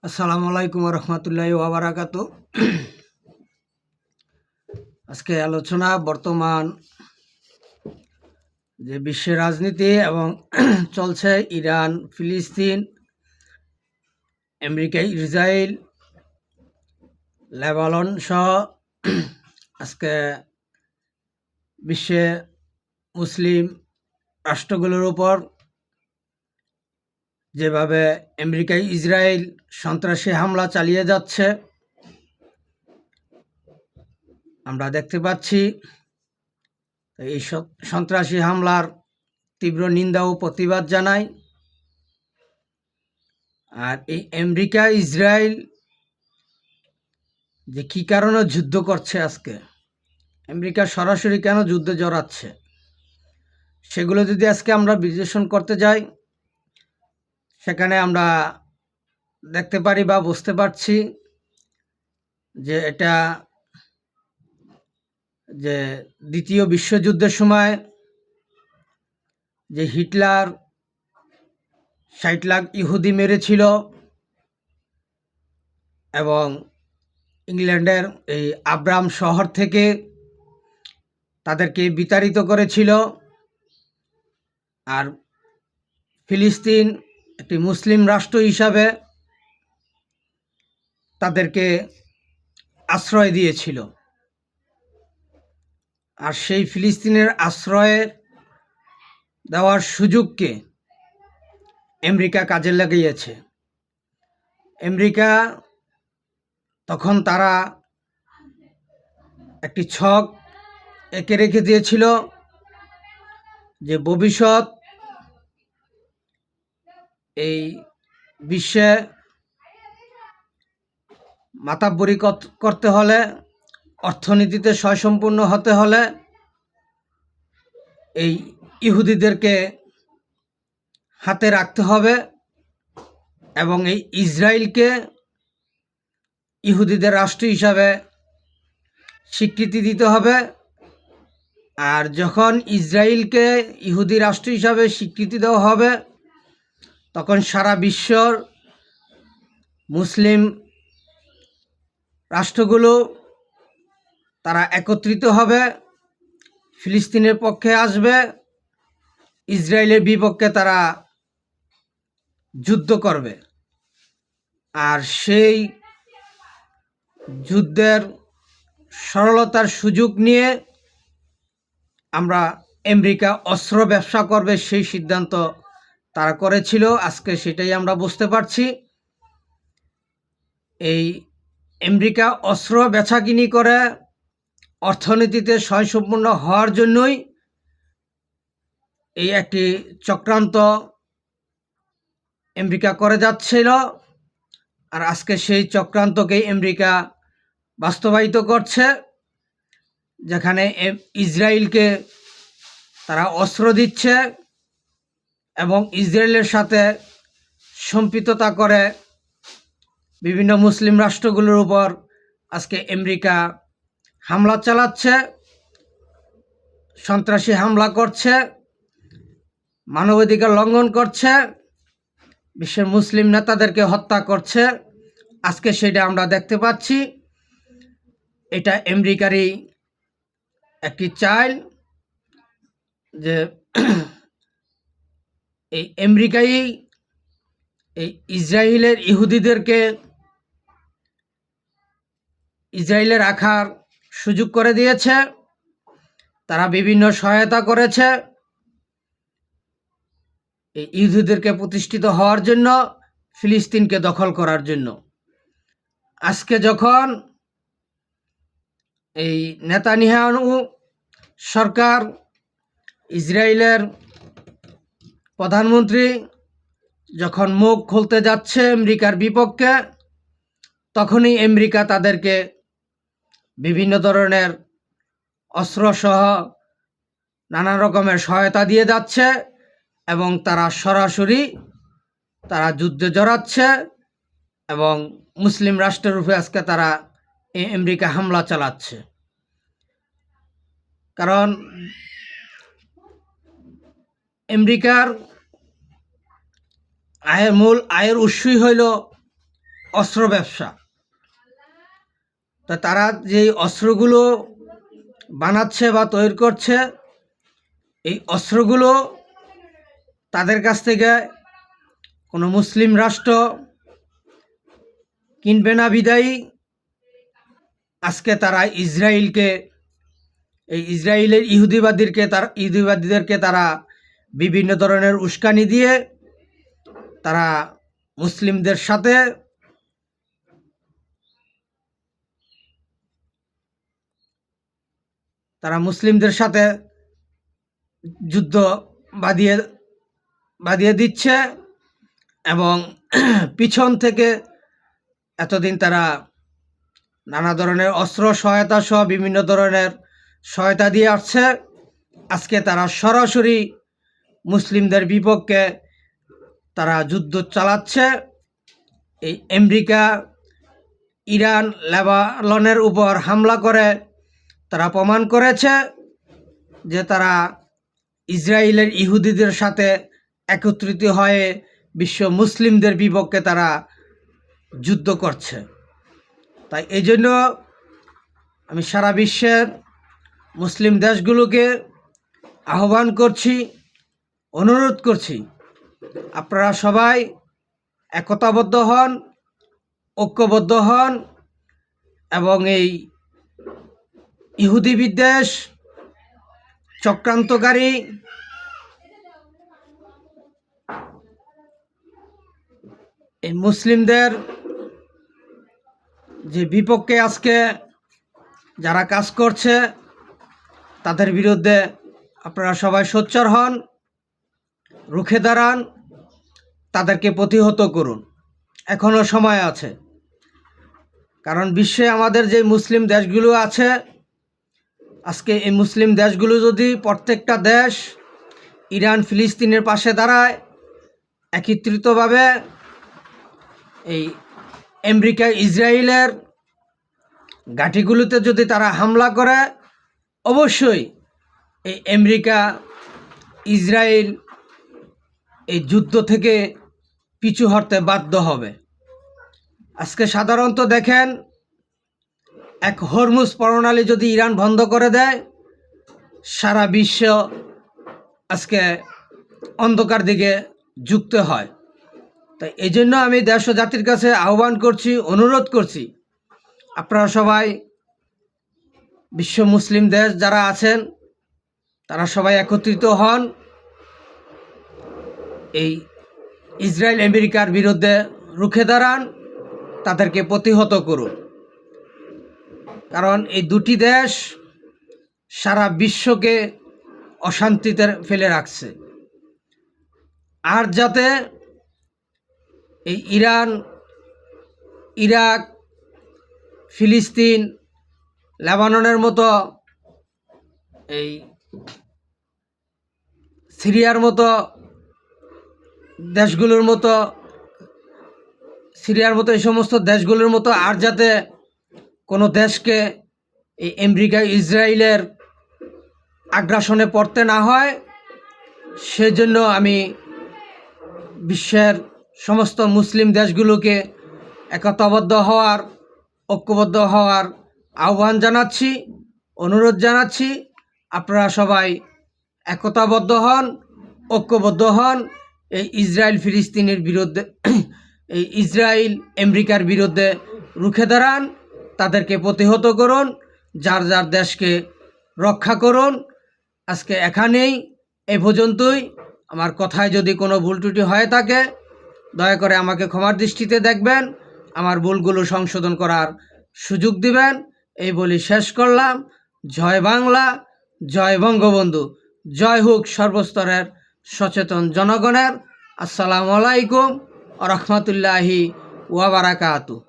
আসসালামু আলাইকুম রহমতুল্লাহি ওয়া বারাকাতু। আজকে আলোচনা বর্তমান যে বিশ্বের রাজনীতি এবং চলছে ইরান, ফিলিস্তিন, আমেরিকা, ইসরায়েল, লেবানন সহ আজকে বিশ্বে মুসলিম রাষ্ট্রগুলোর উপর যেভাবে আমেরিকা, ইসরায়েল সন্ত্রাসী হামলা চালিয়ে যাচ্ছে আমরা দেখতে পাচ্ছি। এই সন্ত্রাসী হামলার তীব্র নিন্দা ও প্রতিবাদ জানাই। আর এই আমেরিকা, ইসরায়েল যে কী কারণে যুদ্ধ করছে, আজকে আমেরিকা সরাসরি কেন যুদ্ধে জড়াচ্ছে, সেগুলো যদি আজকে আমরা বিশ্লেষণ করতে যাই, সেখানে আমরা দেখতে পারি বা বুঝতে পারছি যে এটা যে দ্বিতীয় বিশ্বযুদ্ধের সময় যে হিটলার 60 লাখ ইহুদি মেরেছিল এবং ইংল্যান্ডের এই আব্রাম শহর থেকে তাদেরকে বিতাড়িত করেছিল, আর ফিলিস্তিন একটি মুসলিম রাষ্ট্র হিসাবে তাদেরকে আশ্রয় দিয়েছিল। আর সেই ফিলিস্তিনের আশ্রয় দেওয়ার সুযোগকে আমেরিকা কাজে লাগিয়েছে। আমেরিকা তখন তারা একটি ছক এঁকে রেখে দিয়েছিল যে ভবিষ্যৎ এই বিশ্বে মাতাব্বরি করতে হলে, অর্থনীতিতে স্বয়ংসম্পূর্ণ হতে হলে এই ইহুদিদেরকে হাতে রাখতে হবে এবং এই ইসরায়েলকে ইহুদিদের রাষ্ট্র হিসাবে স্বীকৃতি দিতে হবে। আর যখন ইসরায়েলকে ইহুদি রাষ্ট্র হিসাবে স্বীকৃতি দেওয়া হবে, তখন সারা বিশ্বর মুসলিম রাষ্ট্রগুলো তারা একত্রিত হবে, ফিলিস্তিনের পক্ষে আসবে, ইসরায়েলের বিপক্ষে তারা যুদ্ধ করবে। আর সেই যুদ্ধের সরলতার সুযোগ নিয়ে আমরা আমেরিকা অস্ত্র ব্যবসা করবে সেই সিদ্ধান্ত তারা করেছিল। আজকে সেটাই আমরা বুঝতে পারছি। এই আমেরিকা অস্ত্র বেচাকিনি করে অর্থনীতিতে স্বয়ংসম্পূর্ণ হওয়ার জন্যই এই একটি চক্রান্ত আমেরিকা করে যাচ্ছিল। আর আজকে সেই চক্রান্তকেই আমেরিকা বাস্তবায়িত করছে, যেখানে ইসরায়েলকে তারা অস্ত্র দিচ্ছে এবং ইসরায়েলের সাথে সম্পৃক্ততা করে বিভিন্ন মুসলিম রাষ্ট্রগুলোর উপর আজকে আমেরিকা হামলা চালাচ্ছে, সন্ত্রাসী হামলা করছে, মানবাধিকার লঙ্ঘন করছে, বিশ্বের মুসলিম নেতাদেরকে হত্যা করছে। আজকে সেটা আমরা দেখতে পাচ্ছি। এটা আমেরিকারই একটি চাল যে এই আমেরিকাই এই ইসরায়েলের ইহুদিদেরকে ইসরায়েলে রাখার সুযোগ করে দিয়েছে। তারা বিভিন্ন সহায়তা করেছে এই ইহুদিদেরকে প্রতিষ্ঠিত হওয়ার জন্য, ফিলিস্তিনকে দখল করার জন্য। আজকে যখন এই নেতানিয়াহু সরকার, ইসরায়েলের প্রধানমন্ত্রী যখন মুখ খুলতে যাচ্ছে আমেরিকার বিপক্ষে, তখনই আমেরিকা তাদেরকে বিভিন্ন ধরনের অস্ত্রসহ নানা রকমের সহায়তা দিয়ে যাচ্ছে এবং তারা সরাসরি তারা যুদ্ধে জড়াচ্ছে এবং মুসলিম রাষ্ট্রের উপরে আজকে তারা আমেরিকা হামলা চালাচ্ছে। কারণ আমেরিকার মূল আয়ের উৎসই হইল অস্ত্র ব্যবসা। তা তারা যেই অস্ত্রগুলো বানাচ্ছে বা তৈরি করছে, এই অস্ত্রগুলো তাদের কাছ থেকে কোনো মুসলিম রাষ্ট্র কিনবে না বিদায়ী আজকে তারা ইসরায়েলের ইহুদিবাদীদেরকে তারা বিভিন্ন ধরনের উস্কানি দিয়ে তারা মুসলিমদের সাথে যুদ্ধ বাঁধিয়ে দিচ্ছে এবং পিছন থেকে এতদিন তারা নানা ধরনের অস্ত্র সহায়তা সহ বিভিন্ন ধরনের সহায়তা দিয়ে আসছে। আজকে তারা সরাসরি মুসলিমদের বিপক্ষে তারা যুদ্ধ চালাচ্ছে। এই আমেরিকা ইরান লেবাননের উপর হামলা করে তারা প্রমাণ করেছে যে তারা ইসরায়েলের ইহুদিদের সাথে একত্রিত হয়ে বিশ্ব মুসলিমদের বিপক্ষে তারা যুদ্ধ করছে। তাই এই জন্য আমি সারা বিশ্বের মুসলিম দেশগুলোকে আহ্বান করছি, অনুরোধ করছি, আপনারা সবাই একতাবদ্ধ হন, ঐক্যবদ্ধ হন এবং এই ইহুদি বিদ্বেষ চক্রান্তকারী এই মুসলিমদের যে বিপক্ষে আজকে যারা কাজ করছে তাদের বিরুদ্ধে আপনারা সবাই সোচ্চার হন, রুখে দাঁড়ান, তাদেরকে প্রতিহত করুন। এখনও সময় আছে, কারণ বিশ্বে আমাদের যে মুসলিম দেশগুলো আছে, আজকে এই মুসলিম দেশগুলো যদি প্রত্যেকটা দেশ ইরান ফিলিস্তিনের পাশে দাঁড়ায়, একত্রিতভাবে এই আমেরিকা ইসরায়েলের ঘাঁটিগুলোতে যদি তারা হামলা করে, অবশ্যই এই আমেরিকা ইসরায়েল এই যুদ্ধ থেকে পিছু হটতে বাধ্য হবে। আজকে সাধারণত দেখেন, এক হরমুজ প্রণালী যদি ইরান বন্ধ করে দেয়, সারা বিশ্ব আজকে অন্ধকার দিকে যুক্ত হয়। তাই এই জন্য আমি দেশ ও জাতির কাছে আহ্বান করছি, অনুরোধ করছি, আপনারা সবাই বিশ্ব মুসলিম দেশ যারা আছেন তারা সবাই একত্রিত হন, এই ইসরায়েল আমেরিকার বিরুদ্ধে রুখে দাঁড়ান, তাদেরকে প্রতিহত করুন। কারণ এই দুটি দেশ সারা বিশ্বকে অশান্তিতে ফেলে রাখছে। আর যাতে এই ইরান, ইরাক, ফিলিস্তিন, লেবাননের মতো, এই সিরিয়ার মতো এই সমস্ত দেশগুলোর মতো আর যাতে কোনো দেশকে এই আমেরিকা ইসরায়েলের আগ্রাসনে পড়তে না হয়, সেজন্য আমি বিশ্বের সমস্ত মুসলিম দেশগুলোকে একতাবদ্ধ হওয়ার, ঐক্যবদ্ধ হওয়ার আহ্বান জানাচ্ছি, অনুরোধ জানাচ্ছি। আপনারা সবাই একতাবদ্ধ হন, ঐক্যবদ্ধ হন, এই ইসরায়েল ফিলিস্তিনের বিরুদ্ধে, এই ইসরায়েল আমেরিকার বিরুদ্ধে রুখে দাঁড়ান, তাদেরকে প্রতিহত করুন, যার যার দেশকে রক্ষা করুন। আজকে এখানেই, এই পর্যন্তই। আমার কথায় যদি কোনো ভুল ত্রুটি হয়ে থাকে, দয়া করে আমাকে ক্ষমার দৃষ্টিতে দেখবেন, আমার ভুলগুলো সংশোধন করার সুযোগ দিবেন। এই বলি শেষ করলাম। জয় বাংলা, জয় বঙ্গবন্ধু, জয় হোক সর্বস্তরের সচেতন জনগণের। আসসালামু আলাইকুম ওয়া রাহমাতুল্লাহি ওয়া বারাকাতুহু।